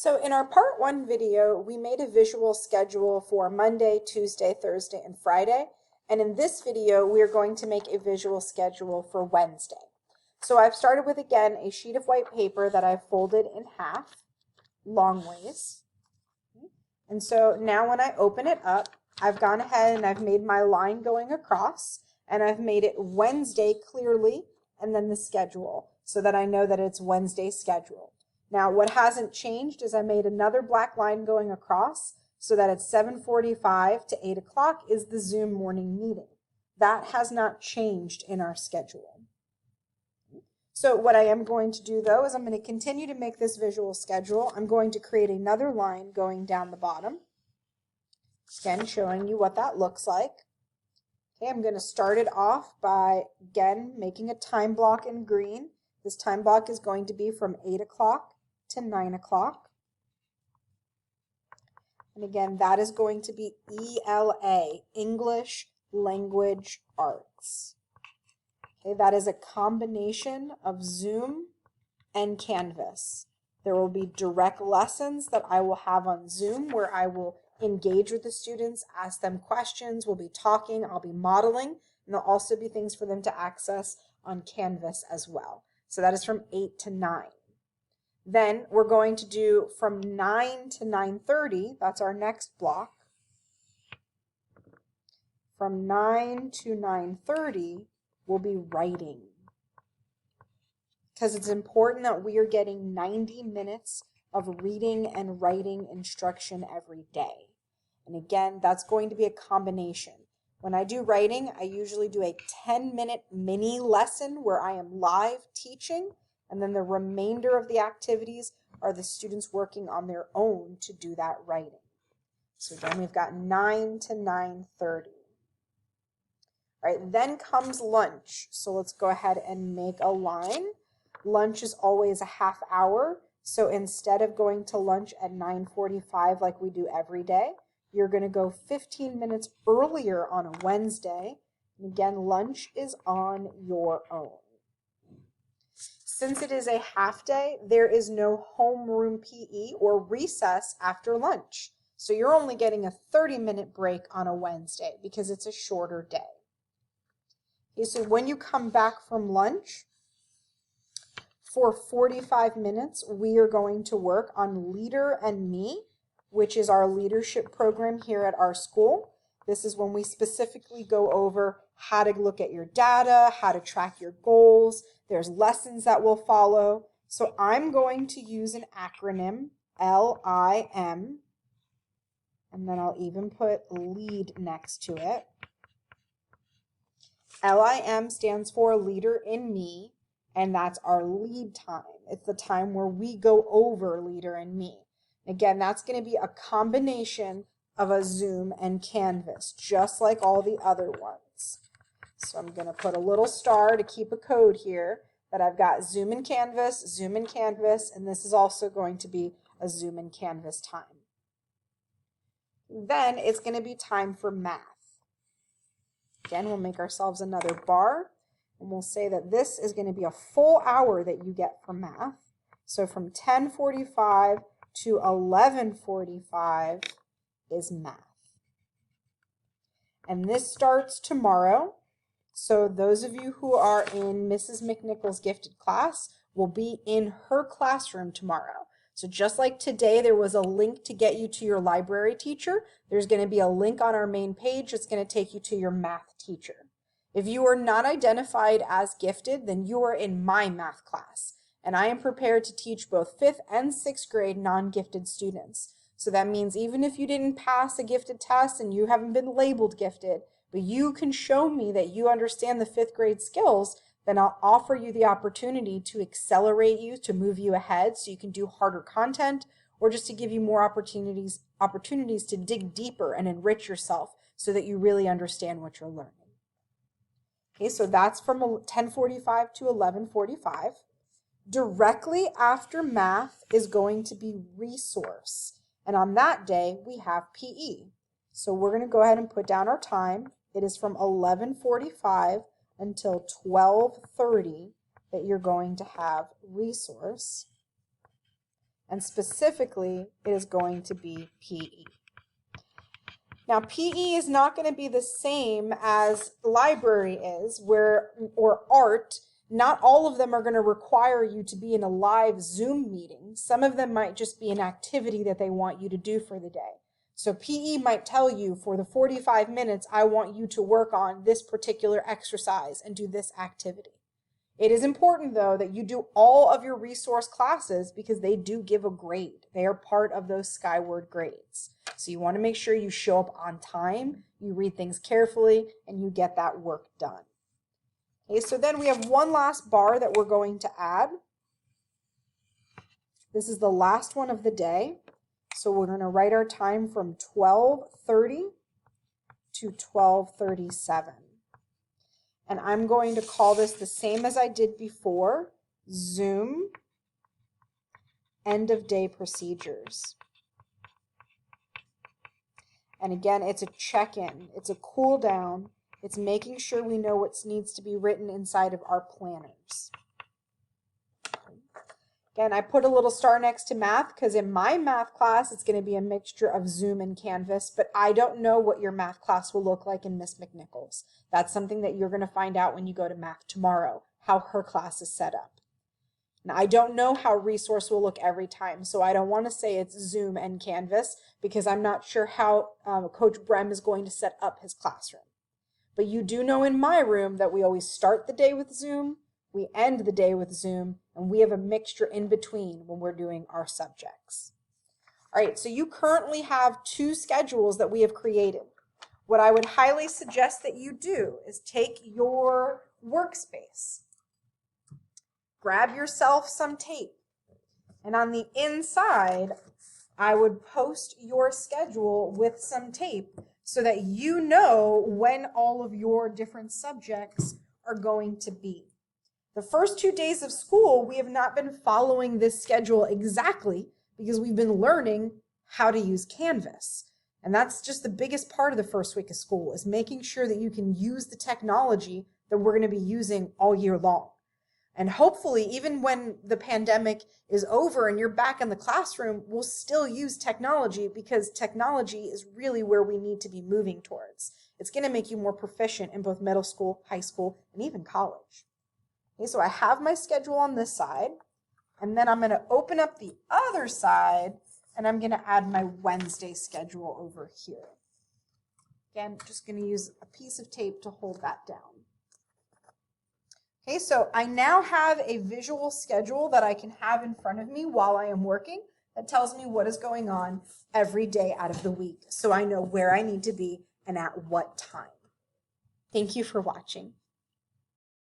So in our part one video, we made a visual schedule for Monday, Tuesday, Thursday, and Friday. And in this video, we're going to make a visual schedule for Wednesday. So I've started with, again, a sheet of white paper that I've folded in half, long ways. And so now when I open it up, I've gone ahead and I've made my line going across, and I've made it Wednesday clearly, and then the schedule, so that I know that it's Wednesday scheduled. Now, what hasn't changed is I made another black line going across so that it's 7:45 to 8 o'clock is the Zoom morning meeting. That has not changed in our schedule. So what I am going to do, though, is I'm going to continue to make this visual schedule. I'm going to create another line going down the bottom, again, showing you what that looks like. Okay, I'm going to start it off by, again, making a time block in green. This time block is going to be from 8 o'clock to 9 o'clock. And again, that is going to be ELA, English Language Arts. Okay, that is a combination of Zoom and Canvas. There will be direct lessons that I will have on Zoom where I will engage with the students, ask them questions, we'll be talking, I'll be modeling, and there'll also be things for them to access on Canvas as well. So that is from 8 to 9. Then we're going to do from 9 to 9:30, that's our next block. From 9 to 9:30, we'll be writing. Because it's important that we are getting 90 minutes of reading and writing instruction every day. And again, that's going to be a combination. When I do writing, I usually do a 10-minute mini lesson where I am live teaching, and then the remainder of the activities are the students working on their own to do that writing. So again, we've got 9 to 9:30. All right, then comes lunch. So let's go ahead and make a line. Lunch is always a half hour. So instead of going to lunch at 9:45 like we do every day, you're going to go 15 minutes earlier on a Wednesday. And again, lunch is on your own. Since it is a half day, there is no homeroom PE or recess after lunch. So you're only getting a 30-minute break on a Wednesday because it's a shorter day. Okay, so when you come back from lunch, for 45 minutes, we are going to work on Leader and Me, which is our leadership program here at our school. This is when we specifically go over how to look at your data, how to track your goals. There's lessons that will follow. So I'm going to use an acronym, LIM, and then I'll even put LEAD next to it. LIM stands for Leader in Me, and that's our lead time. It's the time where we go over Leader and Me. Again, that's going to be a combination of a Zoom and Canvas, just like all the other ones. So I'm going to put a little star to keep a code here that I've got Zoom and Canvas, and this is also going to be a Zoom and Canvas time. Then it's going to be time for math. Again, we'll make ourselves another bar, and we'll say that this is going to be a full hour that you get for math. So from 10:45 to 11:45 is math. And this starts tomorrow. So those of you who are in Mrs. McNichol's gifted class will be in her classroom tomorrow. So just like today, there was a link to get you to your library teacher, there's going to be a link on our main page that's going to take you to your math teacher. If you are not identified as gifted, then you are in my math class. And I am prepared to teach both 5th and 6th grade non-gifted students. So that means even if you didn't pass a gifted test and you haven't been labeled gifted, but you can show me that you understand the 5th grade skills, then I'll offer you the opportunity to accelerate you, to move you ahead so you can do harder content, or just to give you more opportunities to dig deeper and enrich yourself so that you really understand what you're learning. Okay, so that's from 10:45 to 11:45. Directly after math is going to be resource. And on that day, we have PE. So we're going to go ahead and put down our time. It is from 11:45 until 12:30 that you're going to have resource. and specifically it is going to be PE. Now, PE is not going to be the same as library is, or art. Not all of them are going to require you to be in a live Zoom meeting. Some of them might just be an activity that they want you to do for the day. So PE might tell you, for the 45 minutes, I want you to work on this particular exercise and do this activity. It is important, though, that you do all of your resource classes because they do give a grade. They are part of those Skyward grades. So you want to make sure you show up on time, you read things carefully, and you get that work done. Okay, so then we have one last bar that we're going to add. This is the last one of the day. So we're going to write our time from 12:30 to 12:37. And I'm going to call this the same as I did before, Zoom end of day procedures. And again, it's a check-in, it's a cool down, it's making sure we know what needs to be written inside of our planners. Again, I put a little star next to math because in my math class, it's going to be a mixture of Zoom and Canvas, but I don't know what your math class will look like in Miss McNichols. That's something that you're going to find out when you go to math tomorrow, how her class is set up. Now, I don't know how resource will look every time, so I don't want to say it's Zoom and Canvas because I'm not sure how Coach Brem is going to set up his classroom. But you do know in my room that we always start the day with Zoom, we end the day with Zoom, and we have a mixture in between when we're doing our subjects. All right, so you currently have 2 schedules that we have created. What I would highly suggest that you do is take your workspace, grab yourself some tape, and on the inside, I would post your schedule with some tape so that you know when all of your different subjects are going to be. The first 2 days of school, we have not been following this schedule exactly because we've been learning how to use Canvas. And that's just the biggest part of the first week of school, is making sure that you can use the technology that we're going to be using all year long. And hopefully, even when the pandemic is over and you're back in the classroom, we'll still use technology because technology is really where we need to be moving towards. It's going to make you more proficient in both middle school, high school, and even college. Okay, so I have my schedule on this side, and then I'm going to open up the other side, and I'm going to add my Wednesday schedule over here. Again, just going to use a piece of tape to hold that down. Okay, so I now have a visual schedule that I can have in front of me while I am working that tells me what is going on every day out of the week, so I know where I need to be and at what time. Thank you for watching.